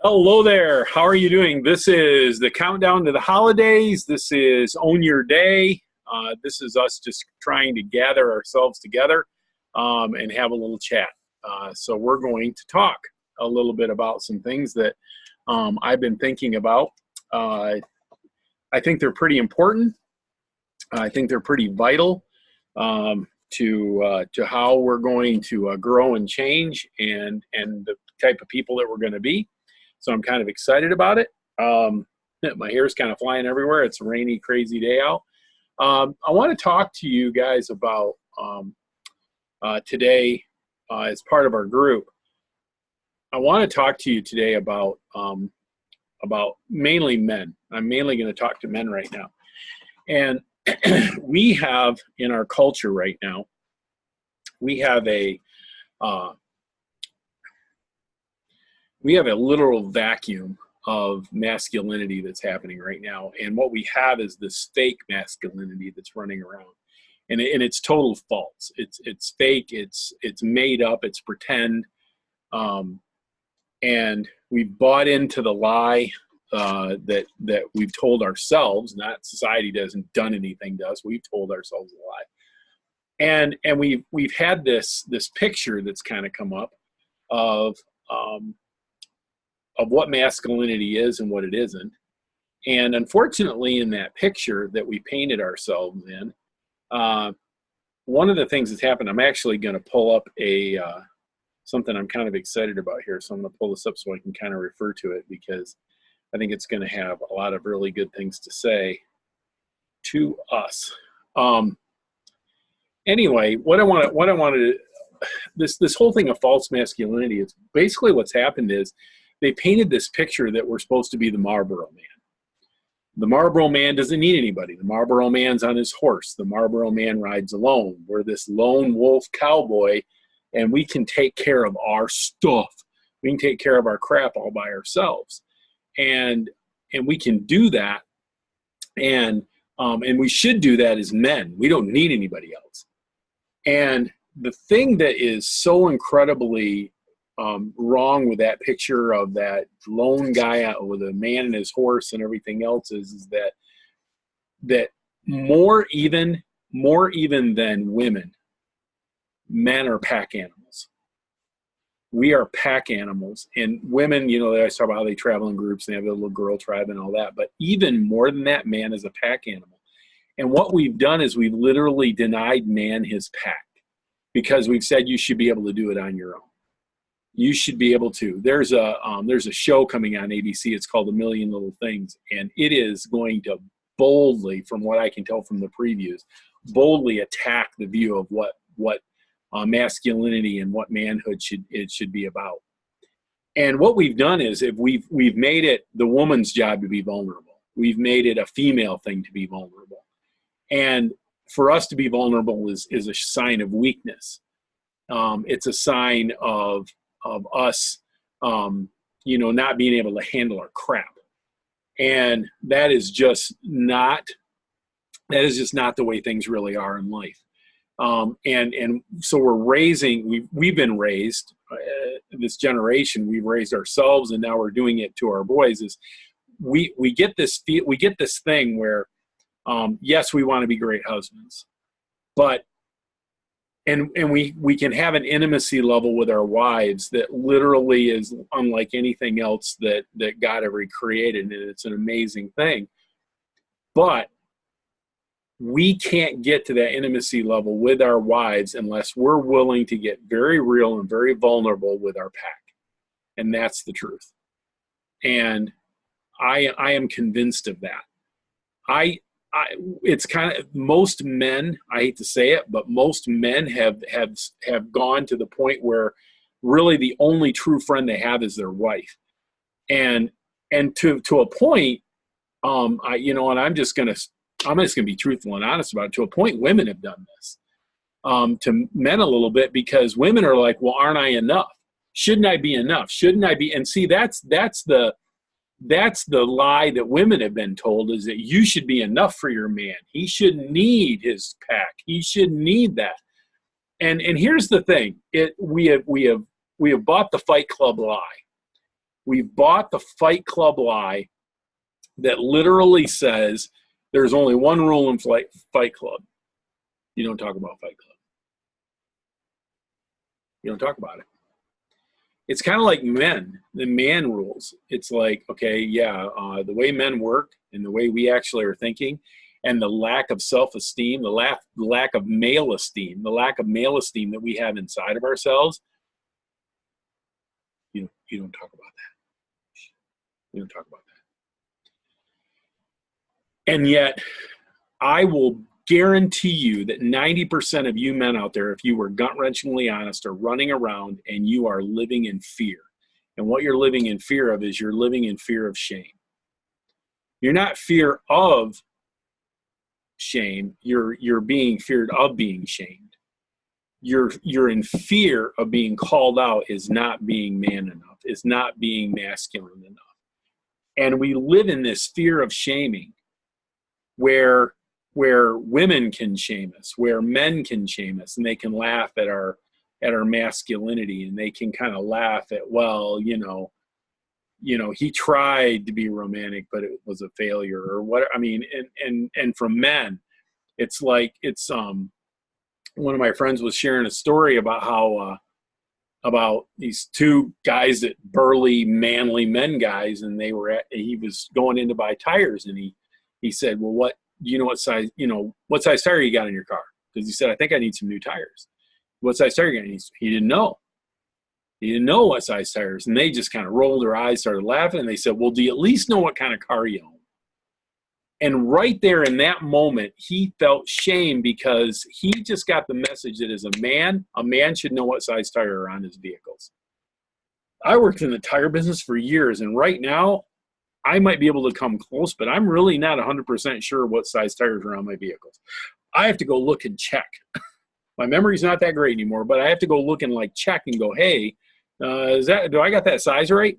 Hello there. How are you doing? This is the countdown to the holidays. This is Own Your Day. This is us just trying to gather ourselves together and have a little chat. So we're going to talk a little bit about some things that I've been thinking about. I think they're pretty important. I think they're pretty vital to how we're going to grow and change and the type of people that we're going to be. So I'm kind of excited about it. My hair's kind of flying everywhere. It's a rainy, crazy day out. I want to talk to you guys about today as part of our group. I want to talk to you today about mainly men. I'm mainly going to talk to men right now. And we have in our culture right now, we have a literal vacuum of masculinity that's happening right now. And what we have is this fake masculinity that's running around. And it's total false. It's fake, it's made up, it's pretend. And we've bought into the lie that we've told ourselves, not society hasn't done anything to us, we've told ourselves a lie. And we've had this picture that's kind of come up of what masculinity is and what it isn't. And unfortunately, in that picture that we painted ourselves in, one of the things that's happened, I'm actually going to pull up something I'm kind of excited about here. So I'm going to pull this up so I can kind of refer to it, because I think it's going to have a lot of really good things to say to us. Anyway, this whole thing of false masculinity, it's basically what's happened is they painted this picture that we're supposed to be the Marlboro Man. The Marlboro Man doesn't need anybody. The Marlboro Man's on his horse. The Marlboro Man rides alone. We're this lone wolf cowboy, and we can take care of our stuff. We can take care of our crap all by ourselves. And we can do that. And we should do that as men. We don't need anybody else. And the thing that is so incredibly wrong with that picture of that lone guy with a man and his horse and everything else is that more even than women, men are pack animals. We are pack animals. And women, they always talk about how they travel in groups and they have a little girl tribe and all that. But even more than that, man is a pack animal. And what we've done is we've literally denied man his pack, because we've said you should be able to do it on your own. You should be able to. There's a show coming on ABC. It's called A Million Little Things, and it is going to boldly, from what I can tell from the previews, boldly attack the view of what masculinity and what manhood should be about. And what we've done is we've made it the woman's job to be vulnerable. We've made it a female thing to be vulnerable, and for us to be vulnerable is a sign of weakness. It's a sign of us, not being able to handle our crap. And that is just not the way things really are in life. And so we've been raised, this generation, we've raised ourselves, and now we're doing it to our boys, is we get this thing where, yes, we want to be great husbands, but And we can have an intimacy level with our wives that literally is unlike anything else that God ever created, and it's an amazing thing. But we can't get to that intimacy level with our wives unless we're willing to get very real and very vulnerable with our pack. And that's the truth. And I am convinced of that. It's kind of, most men, I hate to say it, but most men have gone to the point where really the only true friend they have is their wife. And to a point, and I'm just gonna be truthful and honest about it. To a point, women have done this to men a little bit, because women are like, well, aren't I enough? Shouldn't I be enough? Shouldn't I be? And see, that's the lie that women have been told, is that you should be enough for your man. He shouldn't need his pack. He shouldn't need that. And here's the thing: we have bought the Fight Club lie. We've bought the Fight Club lie that literally says there's only one rule in Fight Club. You don't talk about Fight Club. You don't talk about it. It's kind of like men, the man rules. It's like, okay, yeah, the way men work and the way we actually are thinking, and the lack of self-esteem, the lack of male esteem, that we have inside of ourselves, you don't talk about that. You don't talk about that. And yet, I will guarantee you that 90% of you men out there, if you were gut-wrenchingly honest, are running around and you are living in fear. And what you're living in fear of is you're living in fear of shame. You're not fear of shame. You're being feared of being shamed. You're in fear of being called out as not being man enough, as not being masculine enough. And we live in this fear of shaming where women can shame us, where men can shame us, and they can laugh at our masculinity, and they can kind of laugh at, well, he tried to be romantic, but it was a failure, or what. I mean, and for men, it's like, it's one of my friends was sharing a story about how about these two guys, that burly, manly men guys, and he was going in to buy tires, and he said, well, what size tire you got in your car? Because he said, I think I need some new tires. What size tire you got? He didn't know. He didn't know what size tires. And they just kind of rolled their eyes, started laughing, and they said, well, do you at least know what kind of car you own? And right there in that moment, he felt shame, because he just got the message that as a man should know what size tire are on his vehicles. I worked in the tire business for years, and right now, I might be able to come close, but I'm really not 100% sure what size tires are on my vehicles. I have to go look and check. My memory's not that great anymore, but I have to go look and check and go, hey, do I got that size right?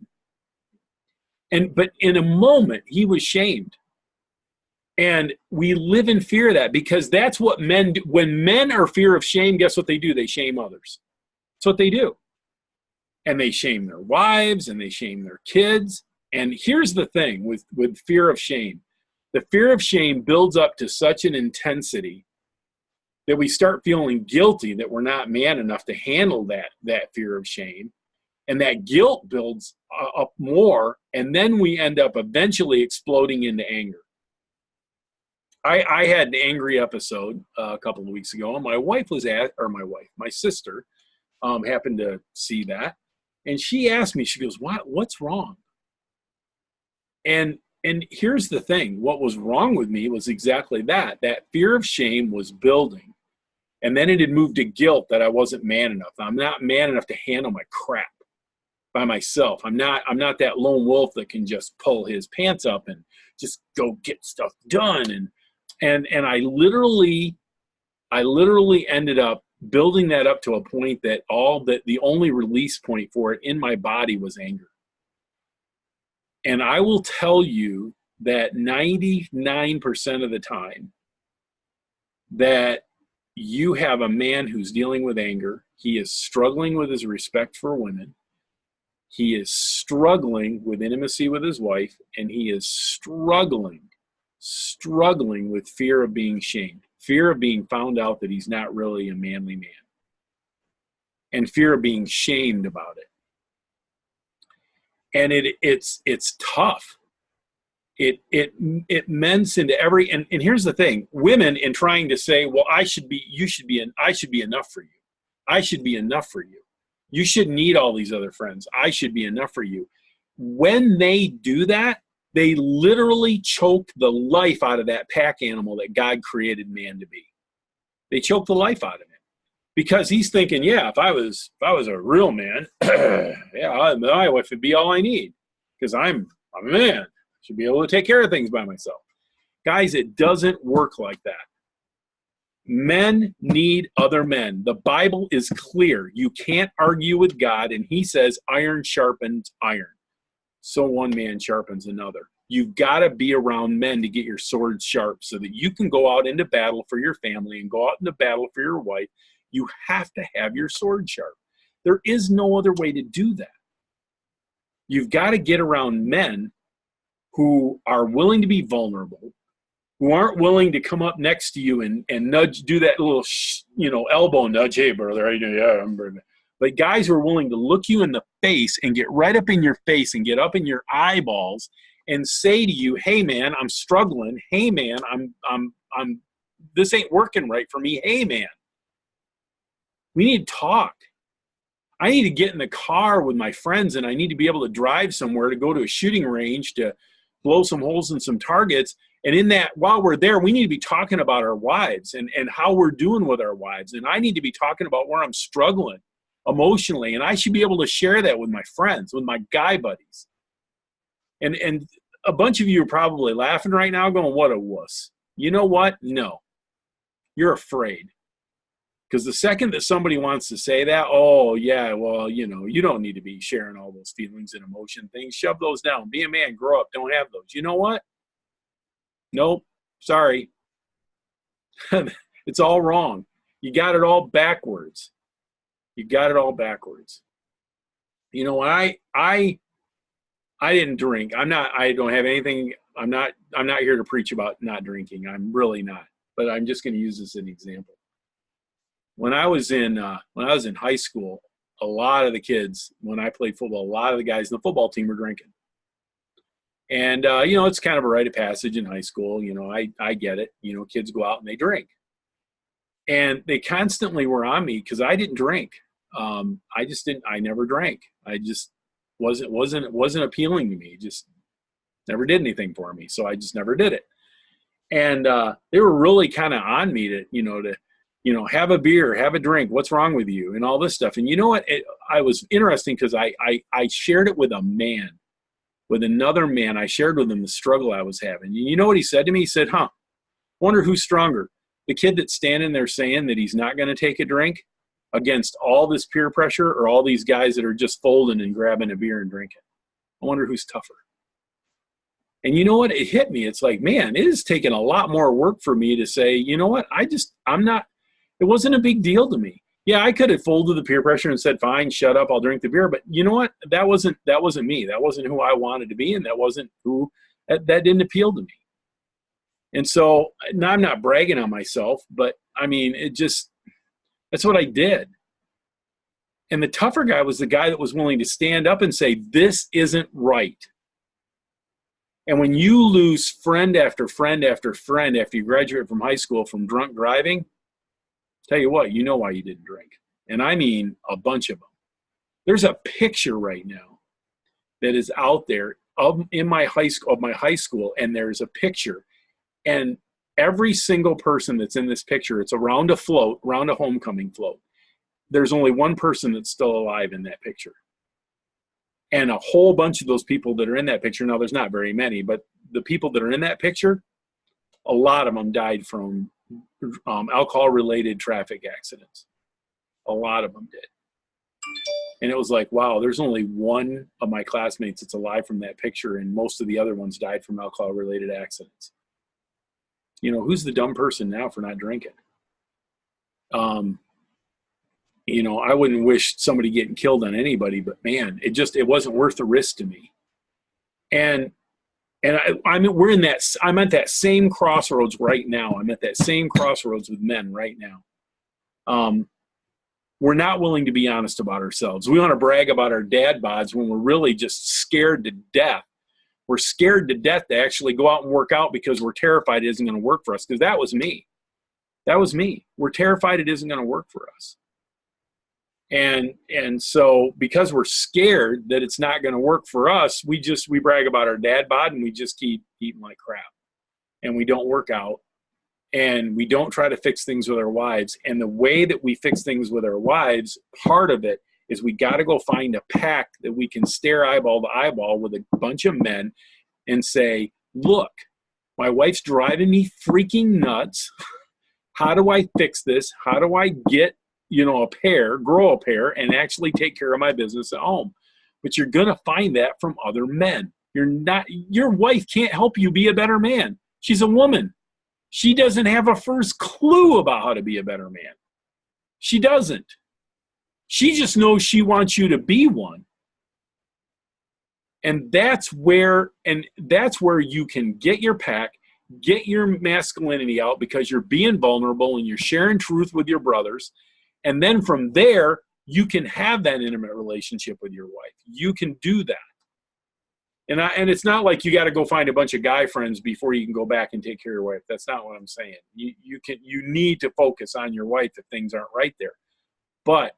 But in a moment, he was shamed. And we live in fear of that, because that's what men do. When men are fear of shame, guess what they do? They shame others. That's what they do. And they shame their wives, and they shame their kids. And here's the thing with fear of shame. The fear of shame builds up to such an intensity that we start feeling guilty that we're not man enough to handle that fear of shame. And that guilt builds up more, and then we end up eventually exploding into anger. I had an angry episode a couple of weeks ago, and my sister happened to see that, and she asked me, she goes, what's wrong? And here's the thing, what was wrong with me was exactly that fear of shame was building, and then it had moved to guilt that I wasn't man enough. I'm not man enough to handle my crap by myself. I'm not that lone wolf that can just pull his pants up and just go get stuff done. And I literally ended up building that up to a point that the only release point for it in my body was anger. And I will tell you that 99% of the time that you have a man who's dealing with anger, he is struggling with his respect for women, he is struggling with intimacy with his wife, and he is struggling with fear of being shamed, fear of being found out that he's not really a manly man, and fear of being shamed about it. And it's tough. It mends into every, and here's the thing, women, in trying to say, well, I should be enough for you. I should be enough for you. You shouldn't need all these other friends. I should be enough for you. When they do that, they literally choke the life out of that pack animal that God created man to be. They choke the life out of him, because he's thinking, yeah, if I was a real man, yeah, my wife would be all I need, because I'm a man. I should be able to take care of things by myself. Guys, it doesn't work like that. Men need other men. The Bible is clear. You can't argue with God, and he says iron sharpens iron. So one man sharpens another. You've got to be around men to get your sword sharp so that you can go out into battle for your family and go out into battle for your wife. You have to have your sword sharp. There is no other way to do that. You've got to get around men who are willing to be vulnerable, who aren't willing to come up next to you and nudge, do that little, elbow nudge. Hey, brother, how you doing? Yeah, I'm brother. But guys who are willing to look you in the face and get right up in your face and get up in your eyeballs and say to you, hey, man, I'm struggling. Hey, man, I'm this ain't working right for me. Hey, man, we need to talk. I need to get in the car with my friends, and I need to be able to drive somewhere to go to a shooting range to blow some holes in some targets. And in that, while we're there, we need to be talking about our wives and how we're doing with our wives. And I need to be talking about where I'm struggling emotionally. And I should be able to share that with my friends, with my guy buddies. And a bunch of you are probably laughing right now going, what a wuss. You know what? No. You're afraid. Because the second that somebody wants to say that, oh, yeah, well, you don't need to be sharing all those feelings and emotion things. Shove those down. Be a man. Grow up. Don't have those. You know what? Nope. Sorry. It's all wrong. You got it all backwards. You got it all backwards. When I didn't drink. I don't have anything. I'm not here to preach about not drinking. I'm really not. But I'm just going to use this as an example. When I was in high school, a lot of the kids, when I played football, a lot of the guys in the football team were drinking. And, it's kind of a rite of passage in high school. I get it. Kids go out and they drink. And they constantly were on me because I didn't drink. I never drank. I just wasn't appealing to me. Just never did anything for me. So I just never did it. And they were really kind of on me to have a beer, have a drink. What's wrong with you? And all this stuff. And you know what? I was interesting because I shared it with a man, with another man. I shared with him the struggle I was having. And you know what he said to me? He said, wonder who's stronger, the kid that's standing there saying that he's not going to take a drink against all this peer pressure, or all these guys that are just folding and grabbing a beer and drinking. I wonder who's tougher. And you know what? It hit me. It's like, man, it has taken a lot more work for me to say, you know what? It wasn't a big deal to me. Yeah, I could have folded the peer pressure and said, fine, shut up, I'll drink the beer. But you know what? That wasn't me. That wasn't who I wanted to be. And that wasn't that didn't appeal to me. And so now I'm not bragging on myself, but I mean, that's what I did. And the tougher guy was the guy that was willing to stand up and say, this isn't right. And when you lose friend after friend after friend after you graduate from high school from drunk driving, tell you what, you know why you didn't drink. And I mean a bunch of them. There's a picture right now that is out there of my high school, and there's a picture. And every single person that's in this picture, it's around a homecoming float. There's only one person that's still alive in that picture. And a whole bunch of those people that are in that picture, now there's not very many, but the people that are in that picture, a lot of them died from alcohol-related traffic accidents. A lot of them did. And it was like, wow, there's only one of my classmates that's alive from that picture, and most of the other ones died from alcohol-related accidents. Who's the dumb person now for not drinking? I wouldn't wish somebody getting killed on anybody, but man, it wasn't worth the risk to me. And I'm at that same crossroads right now. I'm at that same crossroads with men right now. We're not willing to be honest about ourselves. We want to brag about our dad bods when we're really just scared to death. We're scared to death to actually go out and work out because we're terrified it isn't going to work for us. Because that was me. We're terrified it isn't going to work for us. And so because we're scared that it's not going to work for us, we brag about our dad bod, and we just keep eating like crap. And we don't work out, and we don't try to fix things with our wives. And the way that we fix things with our wives, part of it is we got to go find a pack that we can stare eyeball to eyeball with a bunch of men and say, look, my wife's driving me freaking nuts. How do I fix this? How do I get, grow a pair and actually take care of my business at home? But you're going to find that from other men. Your wife can't help you be a better man. She's a woman. She doesn't have a first clue about how to be a better man. She doesn't. She just knows she wants you to be one. And that's where you can get your pack, get your masculinity out, because you're being vulnerable and you're sharing truth with your brothers. And then from there, you can have that intimate relationship with your wife. You can do that. And it's not like you got to go find a bunch of guy friends before you can go back and take care of your wife. That's not what I'm saying. You need to focus on your wife if things aren't right there. But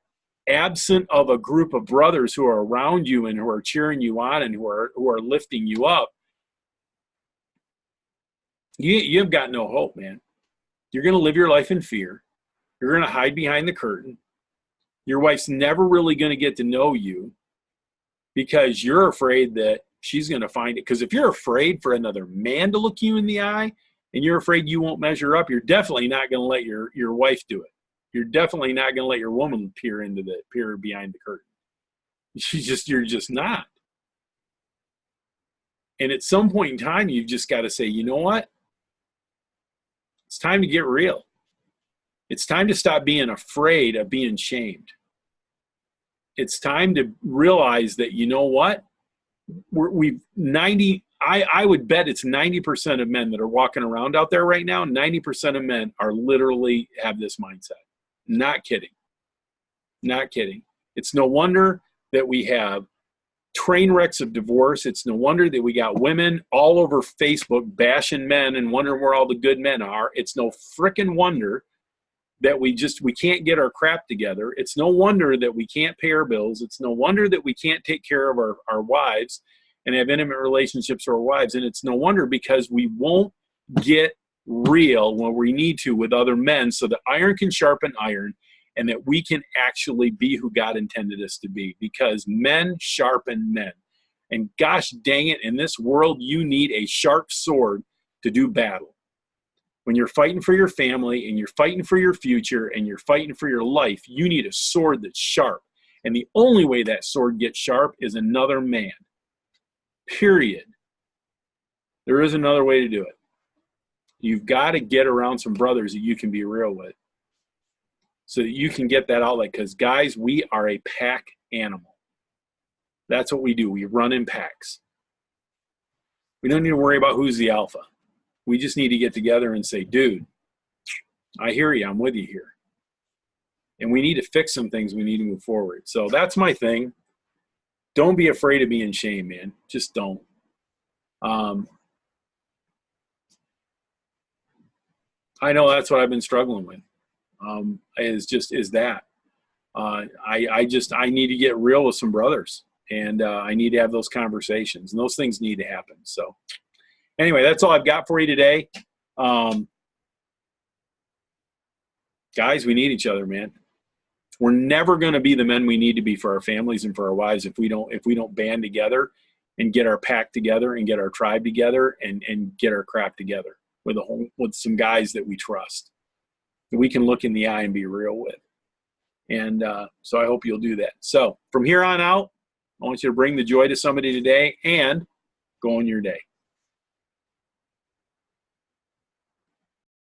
absent of a group of brothers who are around you and who are cheering you on and who are lifting you up, you've got no hope, man. You're going to live your life in fear. You're going to hide behind the curtain. Your wife's never really going to get to know you because you're afraid that she's going to find it. Because if you're afraid for another man to look you in the eye and you're afraid you won't measure up, you're definitely not going to let your wife do it. You're definitely not going to let your woman peer behind the curtain. You're just not. And at some point in time, you've just got to say, you know what? It's time to get real. It's time to stop being afraid of being shamed. It's time to realize that, you know what? I would bet it's 90% of men that are walking around out there right now. 90% of men are literally have this mindset. Not kidding. Not kidding. It's no wonder that we have train wrecks of divorce. It's no wonder that we got women all over Facebook bashing men and wondering where all the good men are. It's no frickin' wonder that we can't get our crap together. It's no wonder that we can't pay our bills. It's no wonder that we can't take care of our wives and have intimate relationships with our wives. And it's no wonder because we won't get real when we need to with other men so that iron can sharpen iron and that we can actually be who God intended us to be, because men sharpen men. And gosh dang it, in this world, you need a sharp sword to do battle. When you're fighting for your family and you're fighting for your future and you're fighting for your life, you need a sword that's sharp. And the only way that sword gets sharp is another man. Period. There is another way to do it. You've got to get around some brothers that you can be real with so that you can get that outlet. Because, guys, we are a pack animal. That's what we do. We run in packs. We don't need to worry about who's the alpha. We just need to get together and say, dude, I hear you. I'm with you here. And we need to fix some things. We need to move forward. So that's my thing. Don't be afraid of being shamed, man. Just don't. I know that's what I've been struggling with. Is that. I need to get real with some brothers, and I need to have those conversations, and those things need to happen. So anyway, that's all I've got for you today. Guys, we need each other, man. We're never going to be the men we need to be for our families and for our wives if we don't band together and get our pack together and get our tribe together and get our crap together with some guys that we trust, that we can look in the eye and be real with. And so I hope you'll do that. So from here on out, I want you to bring the joy to somebody today and go on your day.